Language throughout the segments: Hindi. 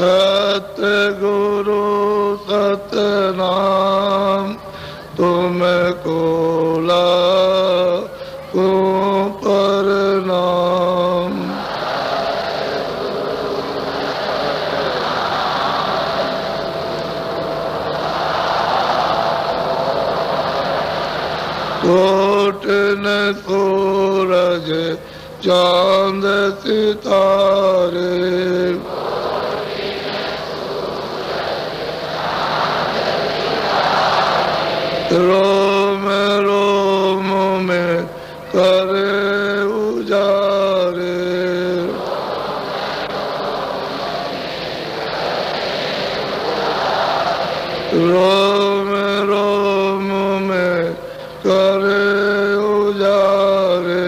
सतगुरु सतनाम तुमको लाखों प्रणाम। कोट न सूरज चांद सितारे, रोम रोम में करे उजारे। रोम रोम में करे उजारे।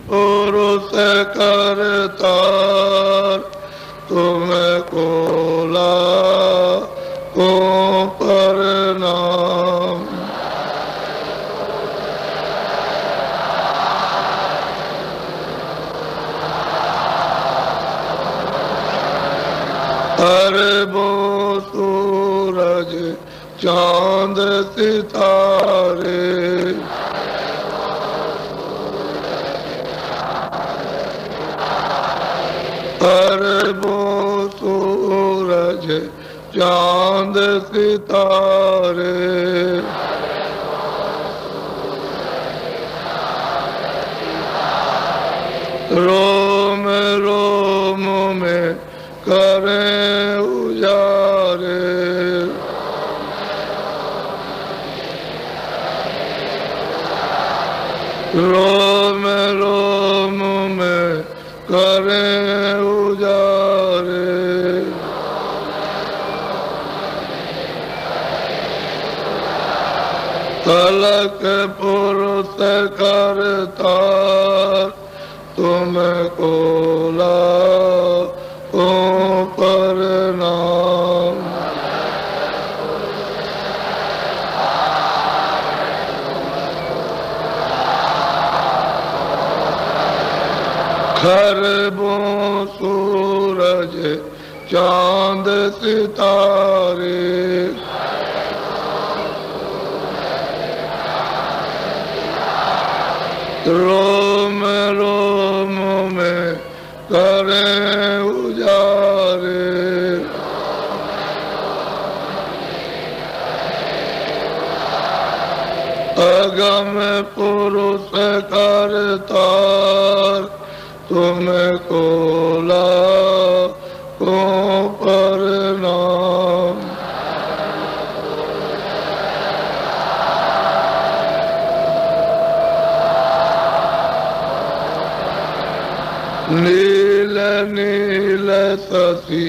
पुरुष करतार तुमको लाखों प्रणाम। अरबों सूरज चांद सितारे, अरबों सूरज चांद सितारे। रोम रोम में करें उजारे। रोम रोम में करें उजारे। तलक पुरुष करतार तुमको लाखों प्रणाम। खरबों सूरज चांद सितारे, रोम रोम में करें उजारे। अगम पुरुष करतार तुमको लाखों प्रणाम। नील नील शशि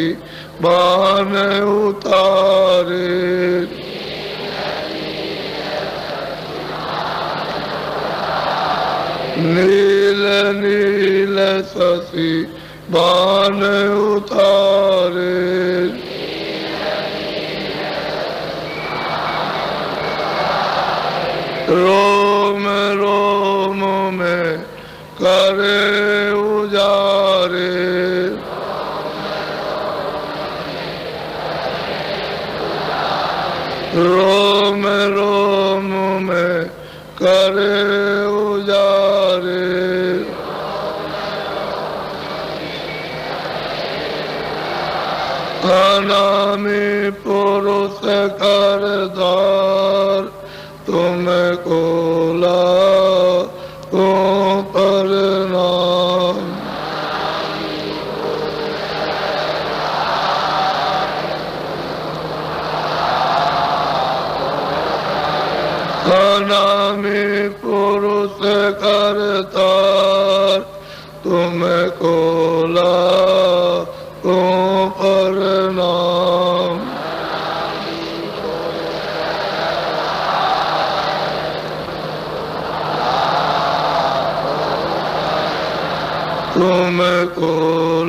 बाण उतारे, नील नील शशि बाण उतारे। रोम रोम में करे उजारे। रोम रोम में करे उजारे। अनामी पुरुष करतार तुमको लाखों प्रणाम। अनामी पुरुष करतार तुमको लाखों प्रणाम। तुमको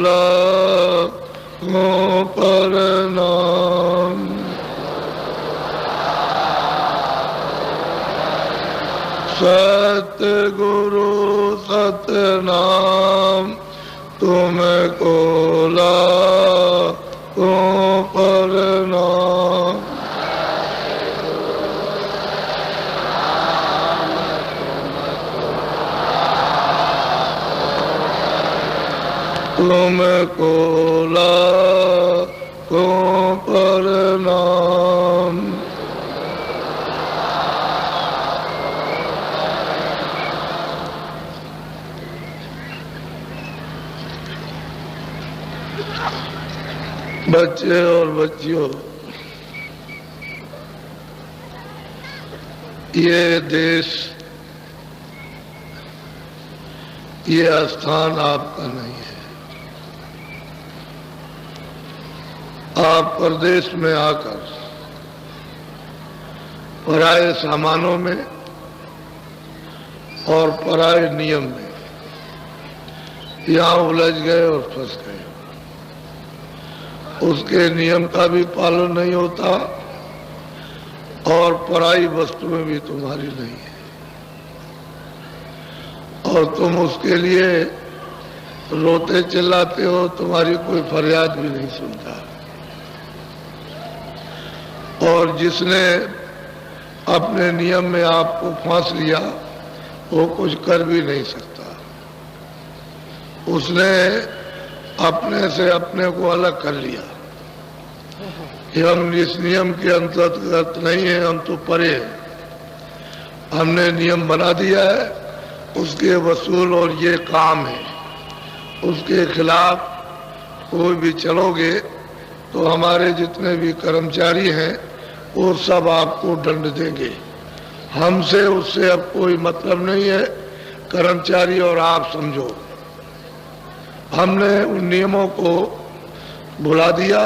लाखों प्रणाम। सतगुरु सतनाम तुमको लाखों प्रणाम। तुमको लाखों प्रणाम। बच्चे और बच्चियों, ये देश, ये स्थान आपका नहीं है। आप परदेश में आकर पराये सामानों में और पराये नियम में यहाँ उलझ गए और फंस गए। उसके नियम का भी पालन नहीं होता और पराई वस्तुएं भी तुम्हारी नहीं है, और तुम उसके लिए रोते चिल्लाते हो, तुम्हारी कोई फरियाद भी नहीं सुनता। और जिसने अपने नियम में आपको फांस लिया वो कुछ कर भी नहीं सकता। उसने अपने से अपने को अलग कर लिया कि हम इस नियम के अंतर्गत नहीं है, हम तो परे हैं। हमने नियम बना दिया है, उसके वसूल और ये काम है। उसके खिलाफ कोई भी चलोगे तो हमारे जितने भी कर्मचारी हैं वो सब आपको दंड देंगे। हमसे उससे अब कोई मतलब नहीं है, कर्मचारी और आप समझो। हमने उन नियमों को भुला दिया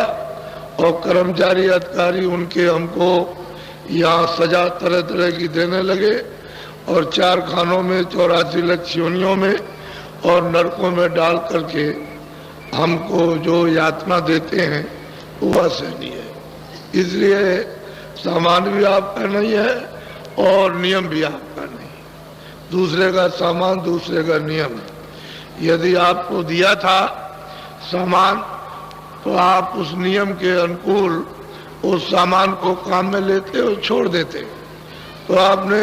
और कर्मचारी अधिकारी उनके हमको यहाँ सजा तरह तरह की देने लगे और 4 खानों में 84 लाख योनियों में और नरकों में डाल करके हमको जो यातना देते हैं वो असहनीय है। इसलिए सामान भी आपका नहीं है और नियम भी आपका नहीं। दूसरे का सामान, दूसरे का नियम। यदि आपको दिया था सामान तो आप उस नियम के अनुकूल उस सामान को काम में लेते और छोड़ देते। तो आपने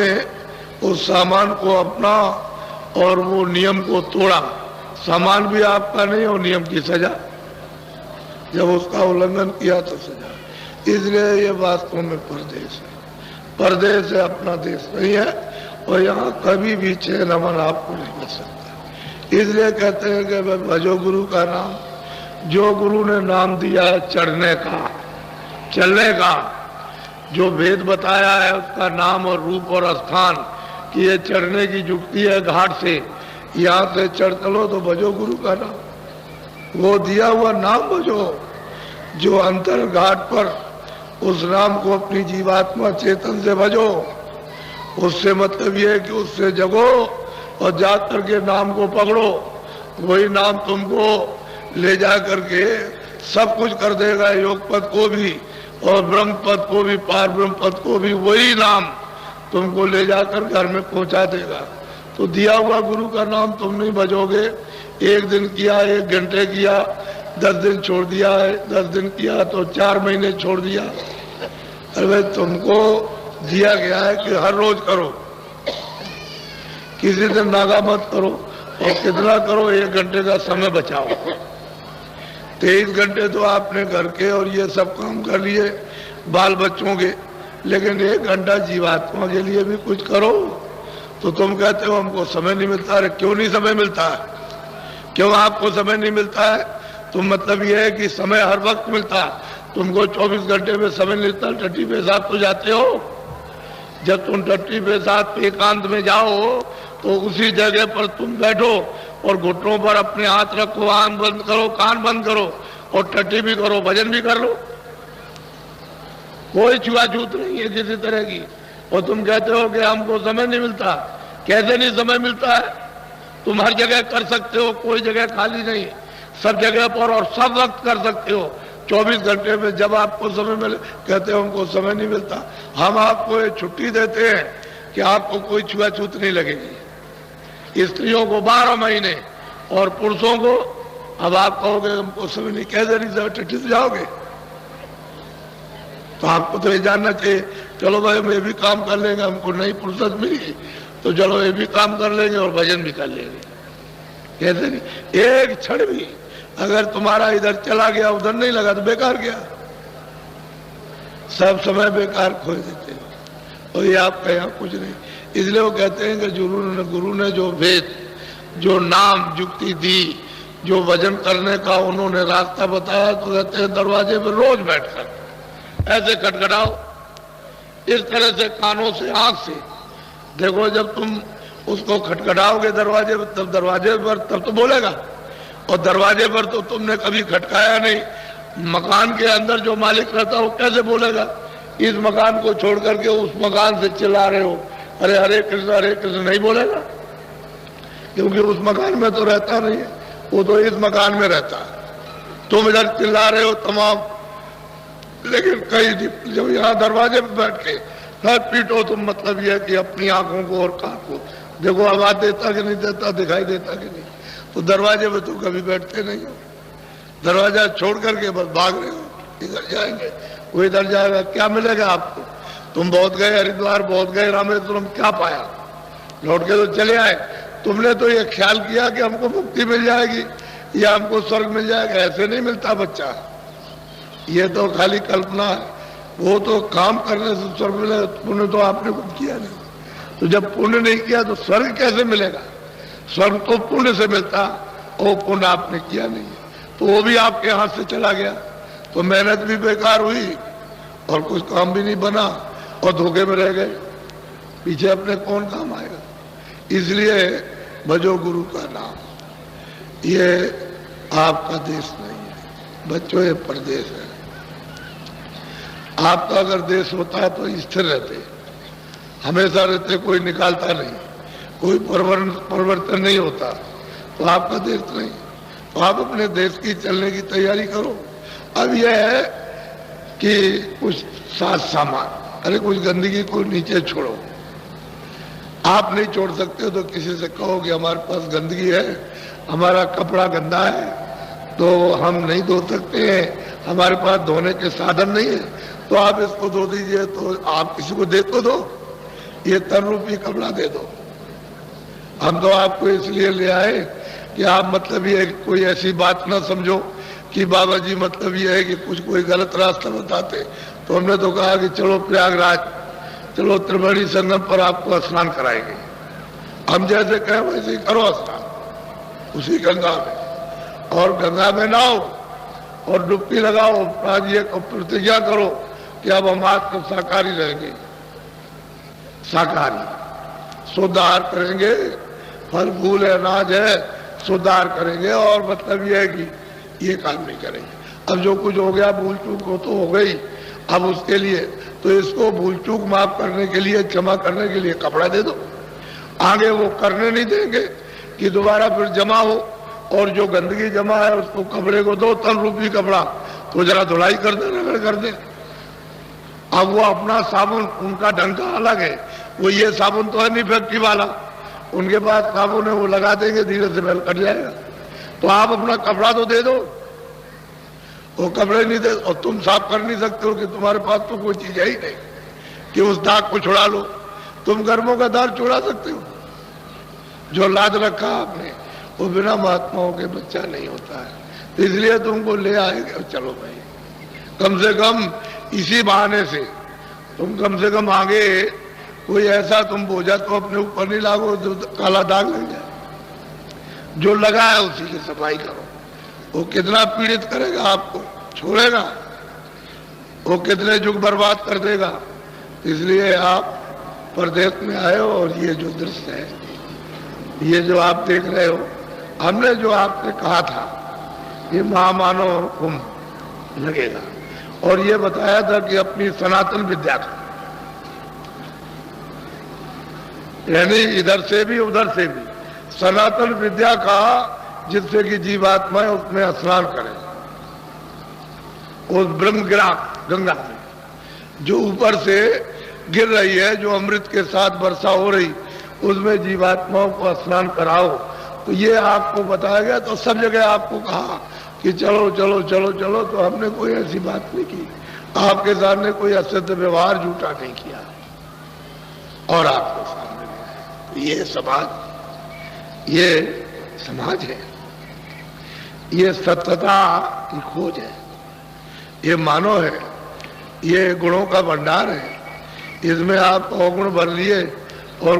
उस सामान को अपना और वो नियम को तोड़ा। सामान भी आपका नहीं और नियम की सजा, जब उसका उल्लंघन किया तो सजा। इसलिए ये वास्तव में परदेश है। परदेश है, अपना देश नहीं है, और यहाँ कभी भी चैन अमन आपको नहीं मिल सकता। इसलिए कहते हैं कि भजो गुरु का नाम। जो गुरु ने नाम दिया है चढ़ने का, चलने का, जो भेद बताया है उसका नाम और रूप और स्थान कि ये चढ़ने की जुगती है घाट से, यहाँ से चढ़ चलो तो भजो गुरु का नाम। वो दिया हुआ नाम भजो, जो अंतर घाट पर उस नाम को अपनी जीवात्मा चेतन से भजो। उससे मतलब ये है कि उससे जगो और जा करके नाम को पकड़ो। वही नाम तुमको ले जा करके सब कुछ कर देगा, योग पद को भी और ब्रह्म पद को भी, पार ब्रह्म पद को भी। वही नाम तुमको ले जाकर घर में पहुंचा देगा। तो दिया हुआ गुरु का नाम तुम नहीं भजोगे। 1 दिन किया, 1 घंटे किया, 10 दिन छोड़ दिया है, 10 दिन किया तो 4 महीने छोड़ दिया। अरे तुमको दिया गया है कि हर रोज करो, किसी दिन नागा मत करो। और कितना करो, 1 घंटे का समय बचाओ। 23 घंटे तो आपने घर के और ये सब काम कर लिए बाल बच्चों के, लेकिन 1 घंटा जीवात्मा के लिए भी कुछ करो। तो तुम कहते हो हमको समय नहीं मिलता। अरे क्यों नहीं समय मिलता है? क्यों आपको समय नहीं मिलता है? तो मतलब ये है कि समय हर वक्त मिलता है। तुमको 24 घंटे में समय मिलता, टट्टी पेशाब तो जाते हो। जब तुम टट्टी पेशाब एकांत में जाओ तो उसी जगह पर तुम बैठो और घुटनों पर अपने हाथ रखो, आंख बंद करो, कान बंद करो और टट्टी भी करो, भजन भी कर लो। कोई छुआछूत नहीं है किसी तरह की। और तुम कहते हो कि हमको समय नहीं मिलता। कैसे नहीं समय मिलता है? तुम हर जगह कर सकते हो, कोई जगह खाली नहीं, सब जगह पर और सब वक्त कर सकते हो। 24 घंटे में जब आपको समय मिले, कहते हो हमको समय नहीं मिलता। हम आपको ये छुट्टी देते हैं कि आपको कोई छुआछूत नहीं लगेगी। स्त्रियों को 12 महीने और पुरुषों को, अब आप कहोगे हमको समझ नहीं, कह दे नहीं ठिठ जाओगे, तो आपको तो ये जानना चाहिए, चलो भाई हम ये भी काम कर लेंगे, हमको नई फुर्सत मिली तो चलो ये भी काम कर लेंगे और भजन भी कर लेंगे। कहते नहीं, एक क्षण भी अगर तुम्हारा इधर चला गया उधर नहीं लगा तो बेकार गया, सब समय बेकार खो देते हैं। और ये आपका यहाँ कुछ नहीं, इसलिए वो कहते हैं कि गुरु ने जो वेद, जो नाम युक्ति दी, जो भजन करने का उन्होंने रास्ता बताया, तो कहते हैं दरवाजे पर रोज बैठकर ऐसे खटखटाओ, इस तरह से कानों से, आंख से देखो। जब तुम उसको खटखटाओगे दरवाजे पर, तब दरवाजे पर तब तो बोलेगा, और दरवाजे पर तो तुमने कभी खटकाया नहीं। मकान के अंदर जो मालिक रहता है वो कैसे बोलेगा? इस मकान को छोड़ करके उस मकान से चिल्ला रहे हो, अरे हरे कृष्ण नहीं बोलेगा, क्योंकि उस मकान में तो रहता नहीं है, वो तो इस मकान में रहता है। तुम इधर चिल्ला रहे हो तमाम, लेकिन कहीं जब यहाँ दरवाजे पर बैठ के पीटो, तुम मतलब यह कि अपनी आंखों को और कान को देखो, आवाज देता कि नहीं देता, दिखाई देता कि नहीं। तो दरवाजे पे तो कभी बैठते नहीं हो, दरवाजा छोड़ करके बस भाग रहे हो, इधर जाएंगे वो इधर जाएगा, क्या मिलेगा आपको? तुम बहुत गए हरिद्वार, बहुत गए रामेश्वरम, क्या पाया? लौट के तो चले आए। तुमने तो ये ख्याल किया कि हमको मुक्ति मिल जाएगी या हमको स्वर्ग मिल जाएगा, ऐसे नहीं मिलता बच्चा, ये तो खाली कल्पना है। वो तो काम करने से स्वर्ग मिलेगा, पुण्य तो आपने कुछ किया नहीं, तो जब पुण्य नहीं किया तो स्वर्ग कैसे मिलेगा? स्वर्ग तो पुण्य से मिलता, और पुण्य आपने किया नहीं, तो वो भी आपके हाथ से चला गया, तो मेहनत भी बेकार हुई और कुछ काम भी नहीं बना, और धोखे में रह गए, पीछे अपने कौन काम आएगा? इसलिए भजो गुरु का नाम। ये आपका देश नहीं है बच्चों, ये प्रदेश है। आपका अगर देश होता है तो स्थिर रहते, हमेशा रहते, कोई निकालता नहीं, कोई परिवर्तन नहीं होता, तो आपका देश नहीं। तो आप अपने देश की चलने की तैयारी करो। अब यह है कि कुछ साज सामान, अरे कुछ गंदगी को नीचे छोड़ो, आप नहीं छोड़ सकते तो किसी से कहो कि हमारे पास गंदगी है, हमारा कपड़ा गंदा है तो हम नहीं धो सकते हैं, हमारे पास धोने के साधन नहीं है, तो आप इसको धो दीजिए, तो आप किसी को दे तो दो, ये तन रूपी कपड़ा दे दो। हम तो आपको इसलिए ले आए कि आप मतलब ये कोई ऐसी बात ना समझो कि बाबा जी मतलब ये है कि कुछ कोई गलत रास्ता बताते। तो हमने तो कहा कि चलो प्रयागराज, चलो त्रिवेणी संगम पर आपको स्नान कराएंगे, हम जैसे कहें वैसे ही करो स्नान उसी गंगा में, और गंगा में नहाओ और डुबकी लगाओ, आज ये प्रतिज्ञा करो कि अब हम आज तो शाकाहारी रहेंगे, शाकाहारी शुद्ध आहार करेंगे, फल फूल है, अनाज है, शुद्ध आहार करेंगे, और मतलब ये है कि ये काम नहीं करेंगे। अब जो कुछ हो गया भूल चूक हो तो हो गई, अब उसके लिए तो इसको भूल चूक माफ करने के लिए, क्षमा करने के लिए कपड़ा दे दो। आगे वो करने नहीं देंगे कि दोबारा फिर जमा हो, और जो गंदगी जमा है उसको कपड़े को दो, तन रूपी कपड़ा, तो जरा धुलाई कर दे, रगड़ कर दे। अब वो अपना साबुन, उनका ढंग का अलग है, वो ये साबुन तो है नहीं फैक्ट्री वाला, उनके पास साबुन है, वो लगा देंगे, धीरे से मैल कट जाएगा। तो आप अपना कपड़ा तो दे दो, वो कपड़े नहीं दे, और तुम साफ कर नहीं सकते हो कि तुम्हारे पास तो कोई चीज है ही नहीं कि उस दाग को छुड़ा लो। तुम कर्मों का दाग छुड़ा सकते हो? जो लाज रखा आपने वो बिना महात्माओं के बच्चा नहीं होता है, तो इसलिए तुमको ले आएंगे। चलो भाई, कम से कम इसी बहाने से तुम कम से कम आगे कोई ऐसा तुम बोझा तो अपने ऊपर नहीं लागो जो काला दाग लग जाए। जो लगा है उसी की सफाई करो। वो कितना पीड़ित करेगा आपको, छोड़ेगा, वो कितने युग बर्बाद कर देगा। इसलिए आप परदेश में आए हो, और ये जो दृश्य है, ये जो आप देख रहे हो, हमने जो आपसे कहा था ये महामानव कुंभ लगेगा, और ये बताया था कि अपनी सनातन विद्या का, यानी इधर से भी उधर से भी सनातन विद्या का, जिससे कि जीवात्मा उसमें स्नान करें उस ब्रह्मगिरा गंगा में, जो ऊपर से गिर रही है, जो अमृत के साथ वर्षा हो रही, उसमें जीवात्माओं को स्नान कराओ, तो ये आपको बताया गया। तो सब जगह आपको कहा कि चलो चलो चलो चलो, तो हमने कोई ऐसी बात नहीं की, आपके सामने कोई असिद्ध व्यवहार झूठा नहीं किया और आपके सामने ये समाज है, ये सत्यता की खोज है, ये मानव है, ये गुणों का भंडार है। इसमें आप अवगुण भर लिए और